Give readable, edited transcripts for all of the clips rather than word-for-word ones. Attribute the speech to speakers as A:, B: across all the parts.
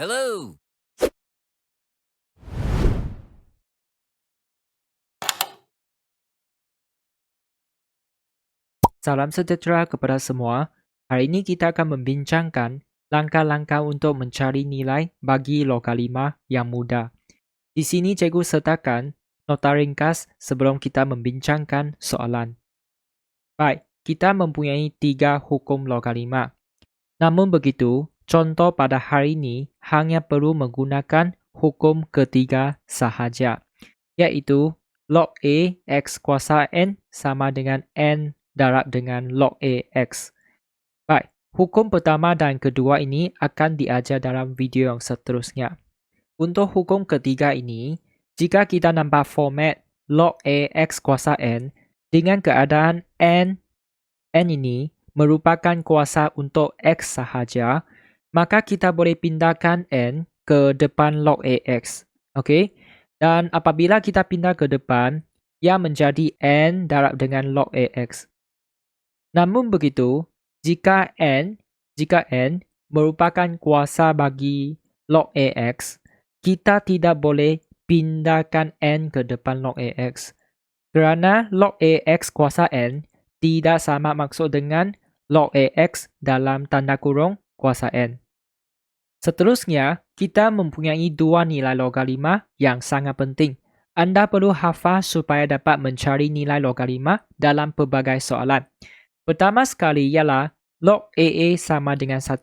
A: Hello.
B: Salam sejahtera kepada semua. Hari ini kita akan membincangkan langkah-langkah untuk mencari nilai bagi logam 5 yang mudah. Di sini cikgu sertakan nota ringkas sebelum kita membincangkan soalan. Baik, kita mempunyai 3 hukum logam 5. Namun begitu, contoh pada hari ini hanya perlu menggunakan hukum ketiga sahaja, iaitu log A X kuasa N sama dengan N darab dengan log A X. Baik, hukum pertama dan kedua ini akan diajar dalam video yang seterusnya. Untuk hukum ketiga ini, jika kita nampak format log A X kuasa N dengan keadaan N ini merupakan kuasa untuk X sahaja, maka kita boleh pindahkan N ke depan log AX. Okey? Dan apabila kita pindah ke depan, ia menjadi N darab dengan log AX. Namun begitu, jika N merupakan kuasa bagi log AX, kita tidak boleh pindahkan N ke depan log AX. Kerana log AX kuasa N tidak sama maksud dengan log AX dalam tanda kurung kuasa N. Seterusnya, kita mempunyai dua nilai logam 5 yang sangat penting. Anda perlu hafal supaya dapat mencari nilai logam 5 dalam pelbagai soalan. Pertama sekali ialah log AA sama dengan 1.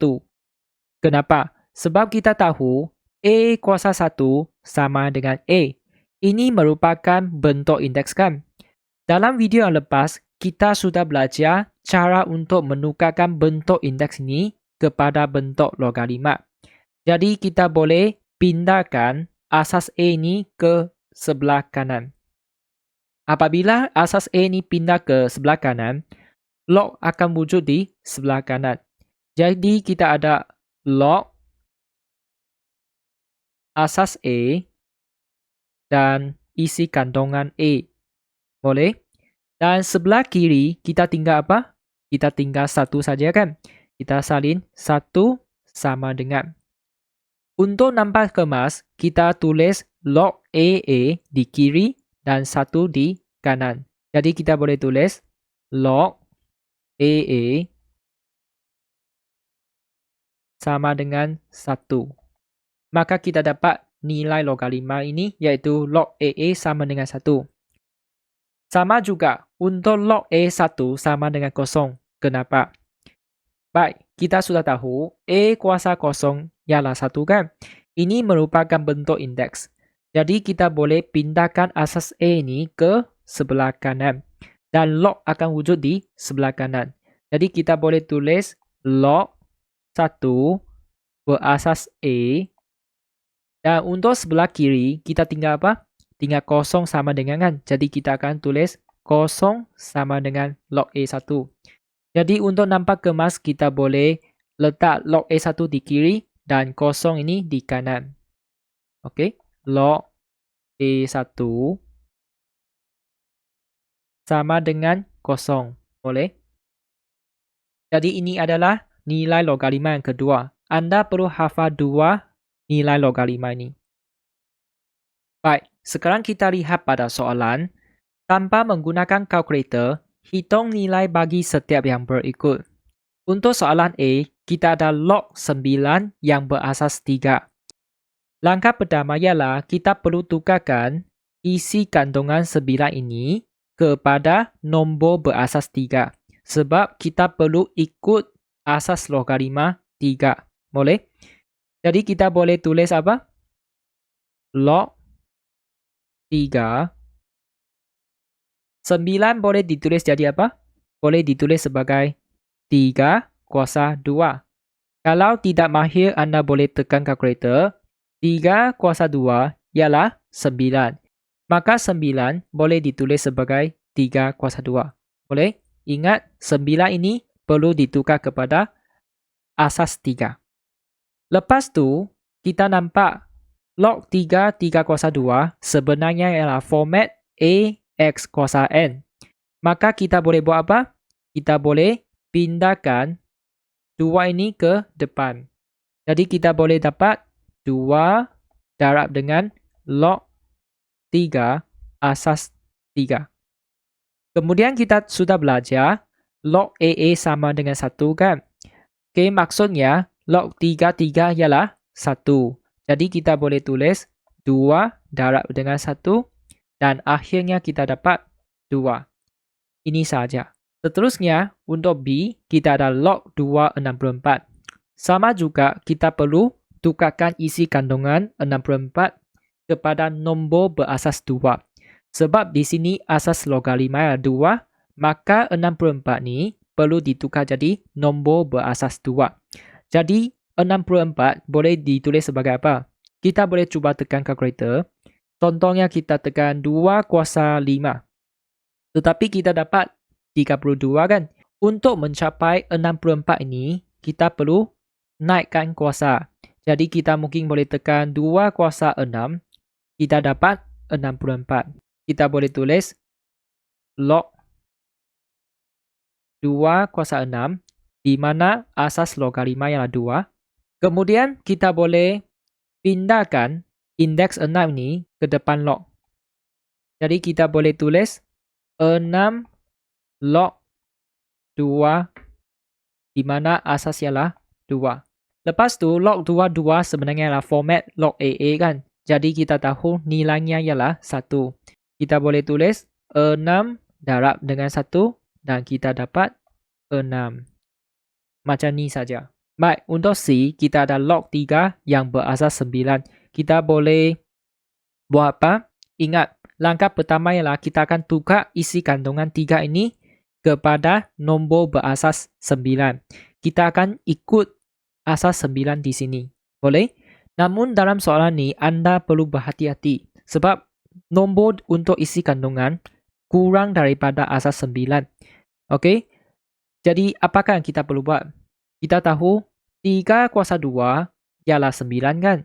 B: Kenapa? Sebab kita tahu A kuasa 1 sama dengan A. Ini merupakan bentuk indeks kan? Dalam video yang lepas, kita sudah belajar cara untuk menukarkan bentuk indeks ini kepada bentuk logam 5. Jadi kita boleh pindahkan asas A ini ke sebelah kanan. Apabila asas A ini pindah ke sebelah kanan, log akan wujud di sebelah kanan. Jadi kita ada log asas A dan isi kandungan A. Boleh? Dan sebelah kiri kita tinggal apa? Kita tinggal 1 saja kan? Kita salin 1 sama dengan. Untuk nampak kemas, kita tulis log AA di kiri dan 1 di kanan. Jadi kita boleh tulis log AA sama dengan 1. Maka kita dapat nilai logam 5 ini iaitu log AA sama dengan 1. Sama juga untuk log A1 sama dengan 0. Kenapa? Baik, kita sudah tahu A kuasa 0 ialah 1 kan? Ini merupakan bentuk indeks. Jadi kita boleh pindahkan asas A ini ke sebelah kanan. Dan log akan wujud di sebelah kanan. Jadi kita boleh tulis log 1 berasas A. Dan untuk sebelah kiri, kita tinggal apa? Tinggal 0 sama dengan kan? Jadi kita akan tulis 0 sama dengan log A1. Jadi untuk nampak kemas, kita boleh letak log A1 di kiri dan 0 ini di kanan. Okey, log A1 sama dengan 0. Boleh? Jadi ini adalah nilai logam 5 yang kedua. Anda perlu hafal dua nilai logam 5 ini. Baik, sekarang kita lihat pada soalan. Tanpa menggunakan kalkulator, hitung nilai bagi setiap yang berikut. Untuk soalan A, kita ada log 9 yang berasas 3. Langkah pertama ialah kita perlu tukarkan isi kandungan 9 ini kepada nombor berasas 3. Sebab kita perlu ikut asas logam 5, 3. Boleh? Jadi kita boleh tulis apa? Log 3. 9 boleh ditulis jadi apa? Boleh ditulis sebagai 3 kuasa 2. Kalau tidak mahir, anda boleh tekan kalkulator. 3 kuasa 2 ialah 9. Maka 9 boleh ditulis sebagai 3 kuasa 2. Boleh? Ingat, 9 ini perlu ditukar kepada asas 3. Lepas tu, kita nampak log 3 kuasa 2 sebenarnya ialah format A X kuasa N. Maka kita boleh buat apa? Kita boleh pindahkan 2 ini ke depan. Jadi kita boleh dapat 2 darab dengan log 3 asas 3. Kemudian kita sudah belajar log AA sama dengan 1 kan? Oke, maksudnya log 3 ialah 1. Jadi kita boleh tulis 2 darab dengan 1 dan akhirnya kita dapat 2. Ini saja. Seterusnya, untuk B, kita ada log 264. Sama juga, kita perlu tukarkan isi kandungan 64 kepada nombor berasas 2. Sebab di sini asas logaritma adalah 2, maka 64 ni perlu ditukar jadi nombor berasas 2. Jadi, 64 boleh ditulis sebagai apa? Kita boleh cuba tekan kalkulator. Contohnya kita tekan 2 kuasa 5. Tetapi kita dapat 32 kan? Untuk mencapai 64 ini, kita perlu naikkan kuasa. Jadi kita mungkin boleh tekan 2 kuasa 6. Kita dapat 64. Kita boleh tulis log 2 kuasa 6, di mana asas logaritma ialah 2. Kemudian kita boleh pindahkan indeks 6 ini ke depan log. Jadi kita boleh tulis 6 log 2, di mana asas ialah 2. Lepas tu log 2 sebenarnya adalah format log AA kan. Jadi kita tahu nilainya ialah 1. Kita boleh tulis 6 darab dengan 1 dan kita dapat 6. Macam ni saja. Baik, untuk C, kita ada log 3 yang berasas 9. Kita boleh buat apa? Ingat, langkah pertama ialah kita akan tukar isi kandungan 3 ini kepada nombor berasas 9. Kita akan ikut asas 9 di sini. Boleh? Namun dalam soalan ni, anda perlu berhati-hati. Sebab nombor untuk isi kandungan kurang daripada asas 9. Okey? Jadi, apakah yang kita perlu buat? Kita tahu 3 kuasa 2 ialah 9 kan?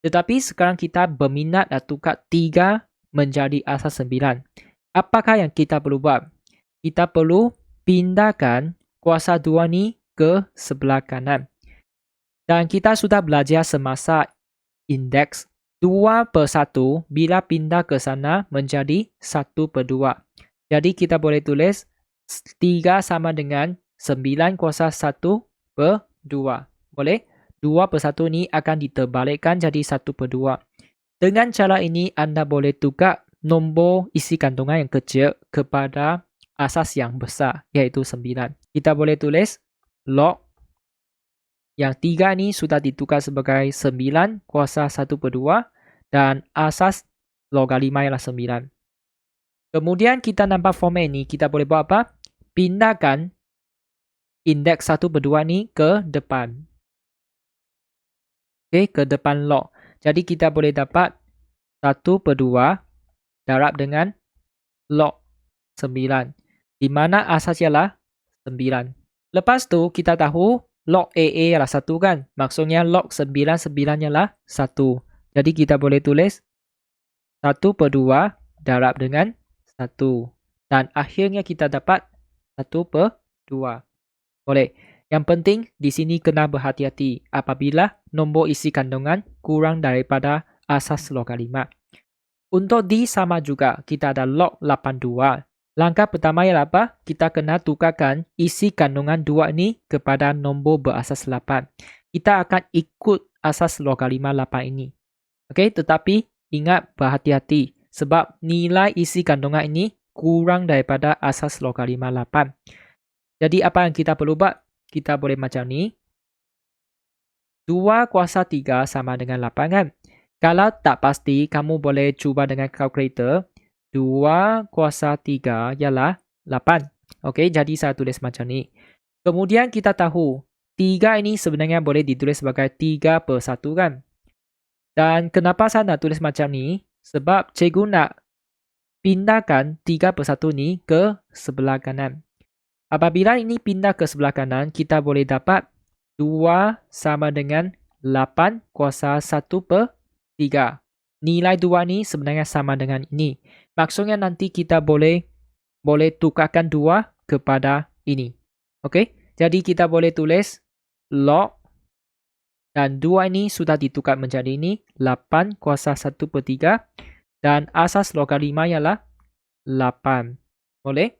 B: Tetapi sekarang kita berminat nak tukar 3 menjadi asas 9. Apakah yang kita perlu buat? Kita perlu pindahkan kuasa 2 ni ke sebelah kanan. Dan kita sudah belajar semasa indeks 2/1 bila pindah ke sana menjadi 1/2. Jadi kita boleh tulis 3 sama dengan 9 kuasa 1/2. Boleh? 2/1 ni akan diterbalikkan jadi 1/2. Dengan cara ini, anda boleh tukar nombor isi kandungan yang kecil kepada asas yang besar, iaitu 9. Kita boleh tulis log yang 3 ni sudah ditukar sebagai 9 kuasa 1/2 dan asas logaritma ialah 9. Kemudian kita nampak format ini, kita boleh buat apa? Pindahkan indeks 1/2 ni ke depan. Okey, ke depan log. Jadi kita boleh dapat 1/2 darab dengan log 9. Di mana asas ialah 9. Lepas tu kita tahu log AA ialah 1 kan? Maksudnya log 9 ialah 1. Jadi kita boleh tulis 1/2 darab dengan 1. Dan akhirnya kita dapat 1/2. Boleh. Yang penting di sini kena berhati-hati apabila nombor isi kandungan kurang daripada asas logaritma. Untuk D sama juga, kita ada log 82. Langkah pertama ialah apa? Kita kena tukarkan isi kandungan 2 ini kepada nombor berasas 8. Kita akan ikut asas logaritma 8 ini. Okey, tetapi ingat berhati-hati sebab nilai isi kandungan ini kurang daripada asas logaritma 8. Jadi apa yang kita perlu buat? Kita boleh macam ni. 2 kuasa 3 sama dengan 8 kan? Kalau tak pasti, kamu boleh cuba dengan kalkulator. 2 kuasa 3 ialah 8. Okey, jadi saya tulis macam ni. Kemudian kita tahu 3 ini sebenarnya boleh ditulis sebagai 3/1 kan? Dan kenapa saya nak tulis macam ni? Sebab cikgu nak pindahkan 3/1 ni ke sebelah kanan. Apabila ini pindah ke sebelah kanan, kita boleh dapat 2 sama dengan 8 kuasa 1/3. Nilai 2 ni sebenarnya sama dengan ini. Maksudnya nanti kita boleh tukarkan 2 kepada ini. Okey? Jadi kita boleh tulis log Dan 2 ini sudah ditukar menjadi ini 8 kuasa 1/3. Dan asas logaritma ialah 8. Boleh?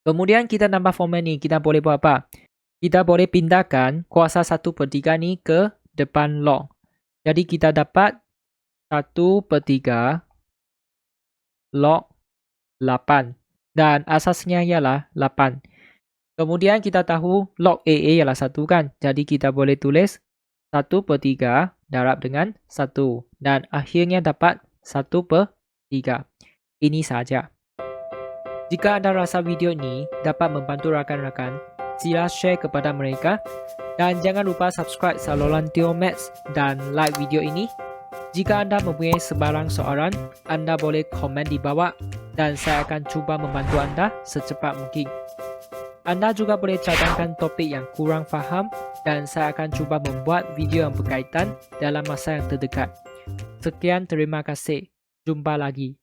B: Kemudian kita tambah format ni. Kita boleh buat apa? Kita boleh pindahkan kuasa 1/3 ni ke depan log. Jadi kita dapat 1/3 log 8. Dan asasnya ialah 8. Kemudian kita tahu log AA ialah 1 kan. Jadi kita boleh tulis 1/3 darab dengan 1. Dan akhirnya dapat 1/3. Ini saja. Jika anda rasa video ini dapat membantu rakan-rakan, sila share kepada mereka. Dan jangan lupa subscribe saluran Teo Maths dan like video ini. Jika anda mempunyai sebarang soalan, anda boleh komen di bawah dan saya akan cuba membantu anda secepat mungkin. Anda juga boleh cadangkan topik yang kurang faham dan saya akan cuba membuat video yang berkaitan dalam masa yang terdekat. Sekian, terima kasih. Jumpa lagi.